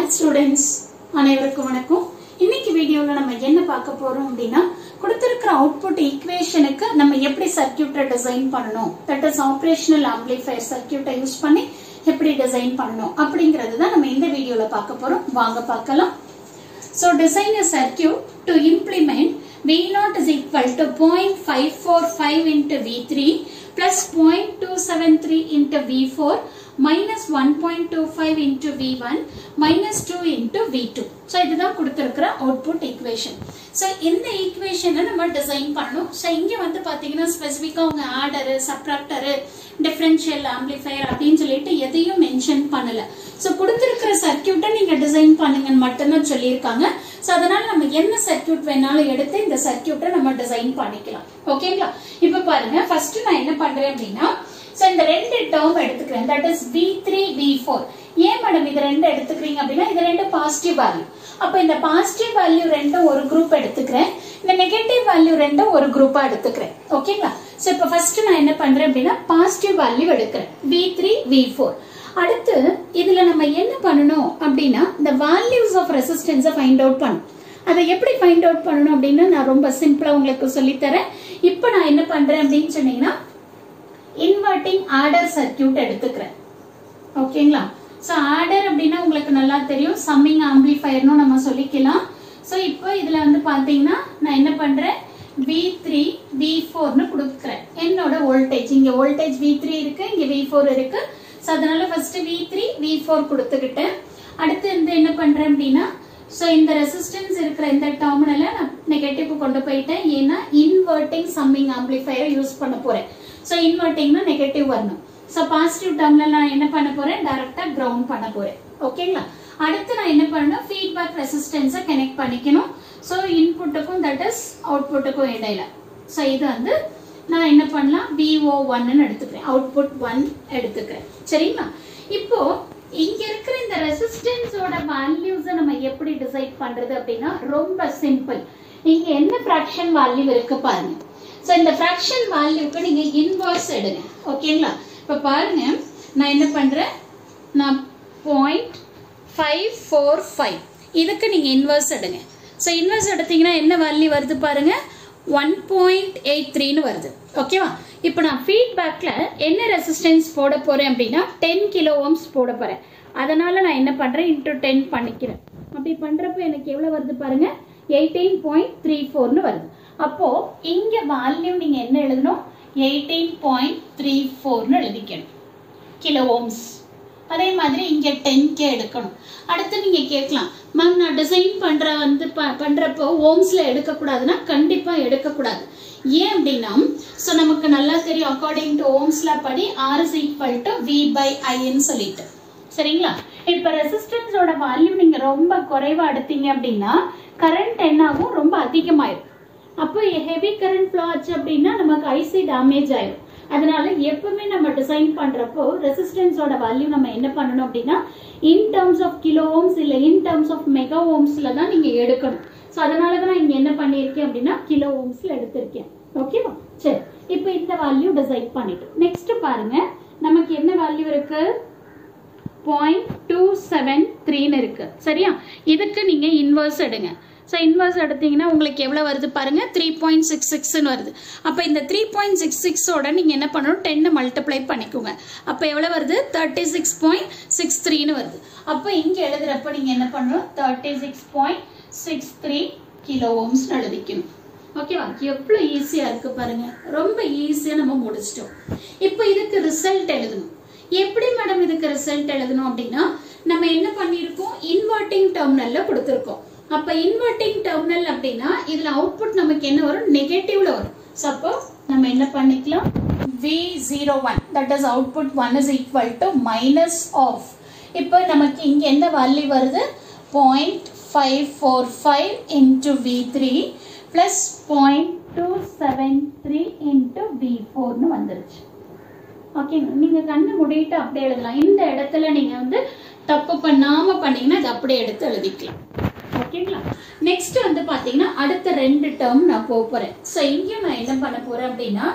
Hi students, அனைவருக்கும் வணக்கம். இன்னைக்கு வீடியோல நம்ம என்ன பார்க்க போறோம் அப்படினா கொடுத்திருக்கிற அவுட்புட் ஈக்குவேஷனுக்கு நம்ம எப்படி சர்க்யூட்டை டிசைன் பண்ணனும், that is operational amplifier சர்க்யூட்டை யூஸ் பண்ணி எப்படி டிசைன் பண்ணனும் அப்படிங்கறது தான் நம்ம இந்த வீடியோல பார்க்க போறோம். வாங்க பார்க்கலாம். So design a circuit to implement V0 is equal to 0.545 into V3 plus 0.273 into V4 minus 1.25 into V1 minus 2 into V2. So இதுதான் கொடுத்திருக்கிற output equation. So இந்த equation நம்ம டிசைன் பண்ணனும். So இங்க வந்து பாத்தீங்கன்னா ஸ்பெசிஃபிக்கா உங்க ஆடர், சப்ட்ராக்டர், டிஃபரன்ஷியல் ஆம்ப்ளிஃபையர் அப்படின்னு சொல்லிட்டு எதையும் மென்ஷன் பண்ணல. So கொடுத்திருக்கிற சர்க்யூட்டை நீங்க டிசைன் பண்ணுங்கன்னு மட்டும்தான் சொல்லியிருக்காங்க. So அதனால நம்ம என்ன சர்க்யூட் வேணாலும் எடுத்து இந்த சர்க்யூட்டை நம்ம டிசைன் பண்ணிக்கலாம். ஓகேங்களா? இப்ப பாருங்க, ஃபர்ஸ்ட் நான் என்ன பண்றேன் அப்படின்னா, so இந்த ரெண்டு டேர்ம் எடுத்துக்கிறேன், that is V3 V4. ஏன் மேடம் இது ரெண்டு எடுத்துக்கிறீங்க அப்படின்னா இது ரெண்டு பாசிட்டிவ் வேல்யூ. அப்ப இந்த பாசிட்டிவ் வேல்யூ ரெண்டும் ஒரு குரூப் எடுத்துக்கிறேன், இந்த நெகட்டிவ் வேல்யூ ரெண்டும் ஒரு குரூப்பா எடுத்துக்கிறேன். ஓகேங்களா? சோ இப்ப ஃபர்ஸ்ட் நான் என்ன பண்றேன் அப்படின்னா பாசிட்டிவ் வேல்யூ எடுக்கிறேன், V3 V4. அடுத்து இதுல நம்ம என்ன பண்ணணும் அப்படின்னா இந்த வேல்யூஸ் ஆஃப் ரெசிஸ்டன்ஸை ஃபைண்ட் அவுட் பண்ணணும். அதை எப்படி ஃபைண்ட் அவுட் பண்ணணும் அப்படின்னு நான் ரொம்ப சிம்பிளா உங்களுக்கு சொல்லித்தரேன். இப்போ நான் என்ன பண்றேன் அப்படின்னு சொன்னீங்கன்னா இன்வெர்ட்டிங் ஆடர் சர்க்யூட் எடுத்துக்கிறேன். ஓகேங்களா? சோ ஆடர் அப்படின்னா உங்களுக்கு நல்லா தெரியும், சம்மிங் ஆம்பிளிஃபையர்னு நம்ம சொல்லிக்கலாம். சோ இப்போ இதுல வந்து பாத்தீங்கன்னா நான் என்ன பண்றேன், V3 V4 னு கொடுக்கிறேன். என்னோட வோல்டேஜ் இங்க வோல்டேஜ் V3 இருக்கு, இங்க V4 இருக்கு. சோ அதனால ஃபர்ஸ்ட் V3 V4 கொடுத்துக்கிட்டேன். அடுத்து என்ன பண்றேன் அப்படின்னா, சோ இந்த ரெசிஸ்டன்ஸ் இருக்கிற இந்த டெர்மினலை நான் நெகட்டிவ் கொண்டு போயிட்டேன். ஏன்னா இன்வெர்ட்டிங் சம்மிங் ஆம்பிளிஃபையரை யூஸ் பண்ண போறேன். சோ இன்வெர்ட்டிங்னா நெகட்டிவ் வரணும். சோ பாசிட்டிவ் டெர்மினல் நான் என்ன பண்ண போறேன், டைரக்டா கிரவுண்ட் பண்ண போறேன். ஓகேங்களா? அடுத்து நான் என்ன பண்ணணும், ஃபீட்பேக் ரெசிஸ்டன்ஸை கனெக்ட் பண்ணிக்கணும். சோ இன்புட்டுக்கும் தட் இஸ் அவுட்புட்டுக்கும் இடையில. சோ இது வந்து நான் என்ன பண்ணலாம், VO1 ன்னு எடுத்துக்கிறேன், அவுட்புட் 1 எடுத்துக்கிறேன். சரிங்களா? இப்போ இங்க இருக்கிற இந்த ரெசிஸ்டன்ஸோட வேல்யூஸை நம்ம எப்படி டிசைட் பண்றது அப்படின்னா ரொம்ப சிம்பிள். இங்க என்ன ஃபிராக்ஷன் வேல்யூ இருக்கு பாருங்க. சோ இந்த ஃபிராக்ஷன் வேல்யூக்கு நீங்க இன்வர்ஸ் எடுங்க. ஓகேங்களா? இப்ப பாருங்க, நான் என்ன பண்றேன், நான் 0.545 இதுக்கு நீங்க இன்வர்ஸ் எடுங்க. சோ இன்வர்ஸ் எடுத்தீங்கன்னா என்ன வேல்யூ வருது பாருங்க, 1.83 னு வருது. ஓகேவா? இப்போ நான் ஃபீட்பேக்ல என்ன ரெசிஸ்டன்ஸ் போட போறேன் அப்படின்னா 10 கிலோ ஓம்ஸ் போட போறேன். அதனால நான் என்ன பண்றேன், into 10 பண்ணிக்கிறேன். அப்படி பண்றப்ப எனக்கு எவ்வளவு வருது பாருங்க, 18.34 னு வருது. அப்போ இங்க வேல்யூ நீங்க என்ன எழுதணும், 18.34 னு எழுதிக்கணும் கிலோ ஓம்ஸ். அதே மாதிரி இங்க 10K எடுக்கணும். அடுத்து நீங்க கேட்கலாம், மேம் நான் டிசைன் பண்றப்போ ஓம்ஸ்ல எடுக்க கூடாதுன்னா கண்டிப்பா எடுக்க கூடாது. ஏன் அப்படின்னா, சோ நமக்கு நல்லா தெரியும் அக்கார்டிங் டு ஓம்ஸ்ல படி R is equal to V by I ன்னு சொல்லிட்டு. சரிங்களா? இப்ப ரெசிஸ்டன்ஸோட வேல்யூ நீங்க ரொம்ப குறைவா எடுத்தீங்க அப்படின்னா கரண்ட் என்ன ஆகும், ரொம்ப அதிகமாயிரும். அப்போ ஹெவி கரண்ட் ஃப்ளோ ஆச்சு அப்படின்னா நமக்கு IC டேமேஜ் ஆயிரும். அதனால எப்பவுமே நம்ம டிசைன் பண்றப்போ ரெசிஸ்டன்ஸோட வேல்யூ நம்ம என்ன பண்ணணும் அப்படின்னா in terms of kilo ohms இல்ல இன் டர்ம்ஸ் ஆஃப் மெகா ஓம்ஸ்ல தான் நீங்க எடுக்கணும். சோ அதனாலதான் நான் இங்க என்ன பண்ணிருக்கேன் அப்படின்னா கிலோ ஓம்ஸ்ல எடுத்திருக்கேன். ஓகேவா? சரி, இப்போ இந்த வேல்யூ டிசைட் பண்ணிட்டோம். நெக்ஸ்ட் பாருங்க, நமக்கு என்ன வேல்யூ இருக்கு, 0.273 னு இருக்கு. சரியா? இதுக்கு நீங்க இன்வர்ஸ் எடுங்க. சோ இன்வர்ஸ் எடுத்தீங்கன்னா உங்களுக்கு எவ்வளவு வருது பாருங்க, 3.66 னு வருது. அப்ப இந்த 3.66 ஓட நீங்க என்ன பண்ணணும், 10 மல்டிப்ளை பண்ணிக்கோங்க. அப்ப எவ்வளவு வருது, 36.63 னு வருது. அப்ப இங்க எழுதுறப்ப நீங்க என்ன பண்ணணும், 36.63 கிலோ ஓம்ஸ் எழுதிக்கணும். ஓகேவா? எவ்வளவு ஈஸியா இருக்கு பாருங்க, ரொம்ப ஈஸியா நம்ம முடிச்சிட்டோம். இப்போ இதுக்கு ரிசல்ட் எழுதணும். எப்படி மேடம் இதுக்கு ரிசல்ட் எழுதணும் அப்படின்னா, நம்ம என்ன பண்ணிருக்கோம், இன்வெர்ட்டிங் டெர்மினல்ல கொடுத்திருக்கோம். அப்ப இன்வெர்ட்டிங் டெர்மினல் அப்படின்னா இதுல அவுட்புட் நமக்கு என்ன வரும், நெகட்டிவ்ல வரும். சப்போஸ் நம்ம என்ன பண்ணிக்கலாம், V01 that is output 1 is equal to minus of. இப்போ நமக்கு இங்க என்ன வேல்யூ வருது, 0.545 into V3 plus 0.273 into V4 னு வந்துருச்சு. ஓகே, நீங்க கண்ணு மூடிட்டு அப்படியே எழுதலாம். இந்த இடத்துல நீங்க வந்து தப்பு பண்ணாம பண்ணீங்கன்னா அது அப்படியே எடுத்து எழுதிக்கலாம். ஓகேங்களா? நெக்ஸ்ட் வந்து பாத்தீங்கன்னா அடுத்த ரெண்டு டேர்ம் நான் போறேன். சோ இங்க நான் என்ன பண்ண போறேன் அப்படின்னா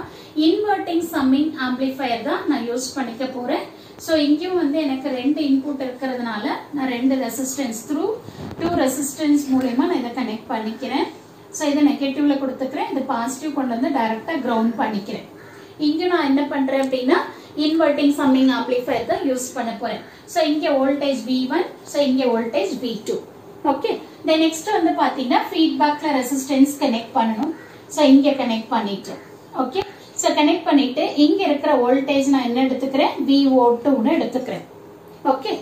இன்வெர்ட்டிங் சம்மிங் ஆம்பிளிஃபையர் தான் நான் யூஸ் பண்ணிக்க போறேன். ஸோ இங்கேயும் வந்து எனக்கு 2 இன்புட் இருக்கிறதுனால நான் 2 ரெசிஸ்டன்ஸ் த்ரூ 2 ரெசிஸ்டன்ஸ் மூலமா நான் இதை கனெக்ட் பண்ணிக்கிறேன். ஸோ இதை நெகட்டிவ்ல கொடுத்துக்கிறேன், இது பாசிட்டிவ் கொண்டு வந்து டைரக்டா கிரவுண்ட் பண்ணிக்கிறேன். இங்க நான் என்ன பண்றேன் அப்படின்னா இன்வெர்ட்டிங் சம்மிங் ஆம்ப்ளிஃபையர் தான் யூஸ் பண்ண போறேன். ஸோ இங்க வோல்டேஜ் V1, ஸோ இங்க voltage V2. Okay, then next வந்து பாத்தீங்கன்னா ஃபீட்பேக்ல ரெசிஸ்டன்ஸ் கனெக்ட் பண்ணணும். ஸோ இங்க கனெக்ட் பண்ணிட்டு ஓகே, ஸோ கனெக்ட் பண்ணிட்டு இங்க இருக்கிற வோல்டேஜ் நான் என்ன எடுத்துக்கிறேன், VO2 எடுத்துக்கிறேன். ஓகே,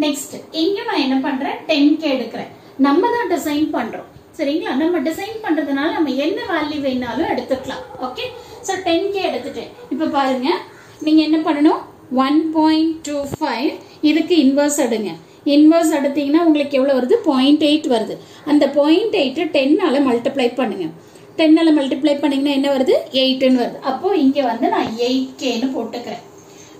நெக்ஸ்ட் இங்க நான் என்ன பண்றேன், 10K எடுக்கிறேன். நம்ம தான் டிசைன் பண்றோம் சரிங்களா, நம்ம டிசைன் பண்றதுனால நம்ம என்ன வேல்யூ வேணாலும் எடுத்துக்கலாம். ஓகே, ஸோ 10K எடுத்துட்டேன். இப்போ பாருங்க, நீங்க என்ன பண்ணணும், 1.25 இதுக்கு இன்வர்ஸ் எடுங்க. இன்வர்ஸ் எடுத்தீங்கன்னா உங்களுக்கு எவ்வளவு வருது, 0.8 வருது. அந்த 0.8 10ஆல மல்டிப்ளை பண்ணுங்க. 10ஆல மல்டிப்ளை பண்ணீங்கன்னா என்ன வருது, 8ன்னு வருது. அப்போ இங்க வந்து நான் 8Kன்னு போட்டுக்கிறேன்.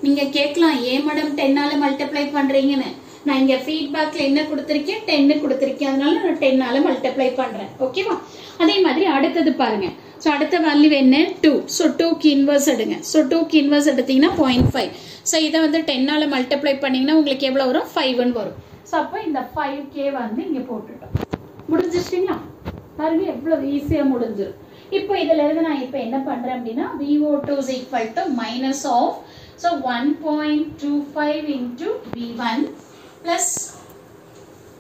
நீங்க கேட்கலாம், ஏன் மேடம் 10ஆல மல்டிப்ளை பண்றீங்கன்னு. நான் இங்க ஃபீட்பேக்ல என்ன கொடுத்திருக்கேன், 10 கொடுத்திருக்கேன், அதனால நான் 10ஆல மல்டிப்ளை பண்றேன். ஓகேவா? அதே மாதிரி அடுத்தது பாருங்க. சோ அடுத்த வேல்யூ என்ன, 2. சோ 2க்கு இன்வர்ஸ் எடுங்க. சோ 2க்கு இன்வர்ஸ் எடுத்தீங்கன்னா 0.5. சோ இத வந்து 10ஆல மல்டிப்ளை பண்ணீங்கன்னா உங்களுக்கு எவ்வளவு வரும், 5ன்னு வரும். சோ அப்ப இந்த 5K வந்து இங்க போட்டுட்டோம். முடிஞ்சிருச்சுங்களா? பாருங்க எவ்வளவு ஈஸியா முடிஞ்சிரும். இப்போ இதுல இருந்து நான் இப்போ என்ன பண்றேன் அப்படின்னா VO2 is equal to minus of so 1.25 into V1 plus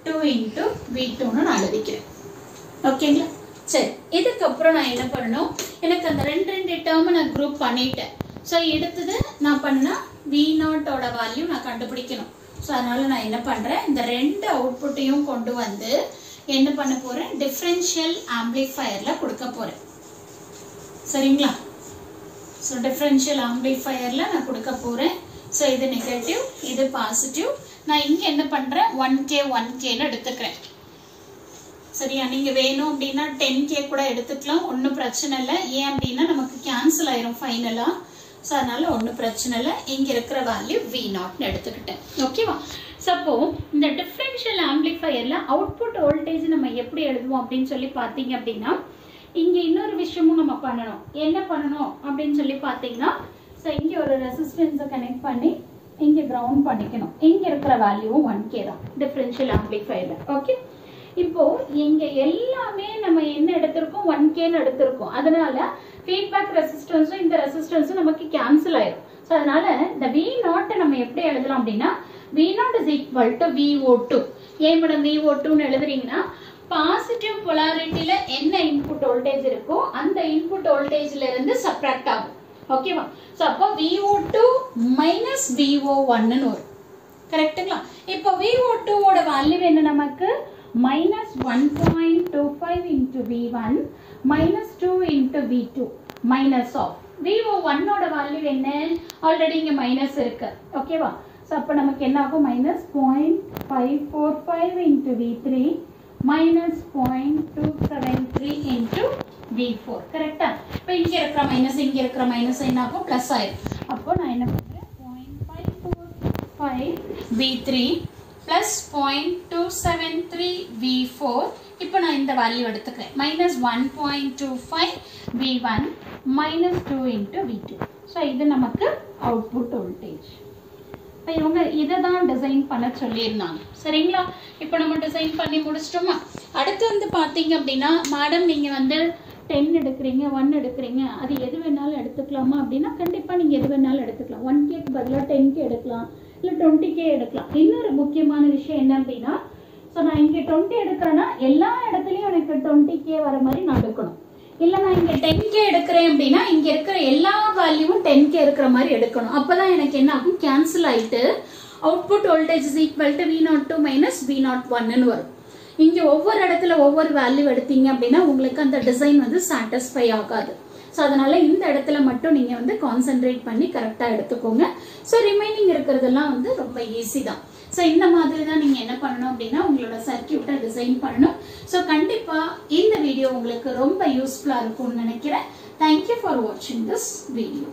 2 into V2 ன்னு நான் எழுதிக்கிறேன். ஓகேங்களா? சரி, இதுக்கு அப்புறம் நான் என்ன பண்ணணும், எனக்கு அந்த ரெண்டு டேர்ம் நான் குரூப் பண்ணிட்டேன். ஸோ எடுத்தது நான் பண்ணா V0 ஓட வேல்யூ நான் கண்டுபிடிக்கணும். ஸோ அதனால நான் என்ன பண்றேன், இந்த 2 அவுட்புட்டையும் கொண்டு வந்து என்ன பண்ண போறேன், டிஃபரன்ஷியல் ஆம்ப்ளிஃபையர்ல கொடுக்க போறேன். சரிங்களா? ஸோ டிஃபரன்ஷியல் ஆம்ப்ளிஃபையர்ல நான் கொடுக்க போறேன். ஸோ இது நெகட்டிவ், இது பாசிட்டிவ். நான் இங்க என்ன பண்றேன், 1Kன்னு எடுத்துக்கிறேன். சரியா? நீங்க வேணும் அப்படின்னா 10K கூட எடுத்துக்கலாம், ஒன்னும் பிரச்சனை இல்லை. ஏன் அப்படின்னா நமக்கு கேன்சல் ஆயிரும் ஃபைனலா. ஸோ அதனால ஒன்னும் பிரச்சனை இல்லை. இங்க இருக்கிற வேல்யூ V0ன்னு எடுத்துக்கிட்டேன். ஓகேவா? சப்போ இந்த டிஃபரன்ஷியல் ஆம்ப்ளிஃபையர்ல அவுட்புட் வோல்டேஜ் நம்ம எப்படி எழுதுவோம் அப்படின்னு சொல்லி பார்த்தீங்க அப்படின்னா, இங்க இன்னொரு விஷயமும் நம்ம பண்ணணும். என்ன பண்ணணும் அப்படின்னு சொல்லி பார்த்தீங்கன்னா, ஸோ இங்க ஒரு ரெசிஸ்டன்ஸை கனெக்ட் பண்ணி இங்க கிரவுண்ட் பண்ணிக்கணும். இங்க இருக்கிற வேல்யூவும் 1K தான் டிஃபரன்ஷியல் ஆம்ப்ளிஃபையர்ல. ஓகே, இப்போ இங்க எல்லாமே நம்ம என்ன எடுத்திருக்கோம், 1Kன்னு எடுத்திருக்கோம். அதனால ஃபீட்பேக் ரெசிஸ்டன்ஸும் இந்த ரெசிஸ்டன்ஸும் நமக்கு கேன்சல் ஆயிரும். ஸோ அதனால இந்த V0 நம்ம எப்படி எழுதலாம் அப்படின்னா V0 is equal to VO2. ஏன் மேடம் VO2ன்னு எழுதுறீங்கன்னா, பாசிட்டிவ் பொலாரிட்டியில என்ன இன்புட் வோல்டேஜ் இருக்கோ அந்த இன்புட் வோல்டேஜ்ல இருந்து சப்ட்ராக்ட் ஆகும். ஓகேவா? சோ அப்போ VO2 மைனஸ் VO1ன்னு வரும். கரெக்ட்டுங்களா? இப்போ VO2 ஓட வேல்யூ என்ன நமக்கு, minus 1.25 into V1 minus 2 into V2 minus of VO1 ஓட வேல்யூ என்ன, ஆல்ரெடி இங்க மைனஸ் இருக்கு. ஓகேவா? சோ அப்ப நமக்கு என்ன ஆகும், minus 0.545 into V3 minus 0.273 into V4. கரெக்டா? இப்போ இங்க இருக்கிற மைனஸ் இங்க இருக்கிற மைனஸ் என்ன ஆகும், பிளஸ் ஆயிடும். அப்போ நான் என்ன பண்றேன், 0.545 V3 plus 0.273 V4. இப்போ நான் இந்த வேல்யூ எடுத்துக்கிறேன், minus 1.25 V1 minus 2 into V2. So இது நமக்கு அவுட்புட் வோல்டேஜ். இப்போ இவங்க இதை தான் டிசைன் பண்ண சொல்லியிருந்தாங்க. சரிங்களா? இப்போ நம்ம டிசைன் பண்ணி முடிச்சிட்டோமா? அடுத்து வந்து பார்த்தீங்க அப்படின்னா, மேடம் நீங்கள் வந்து 10 எடுக்கிறீங்க, 1 எடுக்கிறீங்க, அது எது வேணாலும் எடுத்துக்கலாமா அப்படின்னா, கண்டிப்பாக நீங்கள் எது வேணாலும் எடுத்துக்கலாம். 1Kக்கு பதிலாக 10K எடுக்கலாம், இல்லை 20K எடுக்கலாம். இன்னொரு முக்கியமான விஷயம் என்ன அப்படின்னா, ஸோ நான் இங்கே 20 எடுக்கிறேன்னா எல்லா இடத்துலையும் எனக்கு 20K வர மாதிரி நான் எடுக்கணும். இல்லை நான் இங்கே 10K எடுக்கிறேன் அப்படின்னா இங்கே இருக்கிற எல்லா வேல்யூவும் 10K இருக்கிற மாதிரி எடுக்கணும். அப்போதான் எனக்கு என்ன ஆகும், கேன்சல் ஆகிட்டு output voltage is equal to V02 minus V01ன்னு வரும். இங்கே ஒவ்வொரு இடத்துல ஒவ்வொரு வேல்யூ எடுத்தீங்க அப்படின்னா உங்களுக்கு அந்த டிசைன் வந்து சாட்டிஸ்ஃபை ஆகாது. ஸோ அதனால இந்த இடத்துல மட்டும் நீங்கள் வந்து கான்சென்ட்ரேட் பண்ணி கரெக்டாக எடுத்துக்கோங்க. ஸோ ரிமைனிங் இருக்கிறதெல்லாம் வந்து ரொம்ப ஈஸி தான். ஸோ இந்த மாதிரி தான் நீங்கள் என்ன பண்ணணும் அப்படின்னா உங்களோட சர்க்கியூட்டை டிசைன் பண்ணணும். ஸோ கண்டிப்பாக இந்த வீடியோ உங்களுக்கு ரொம்ப யூஸ்ஃபுல்லாக இருக்கும்னு நினைக்கிறேன். தேங்க்யூ ஃபார் வாட்சிங் திஸ் வீடியோ.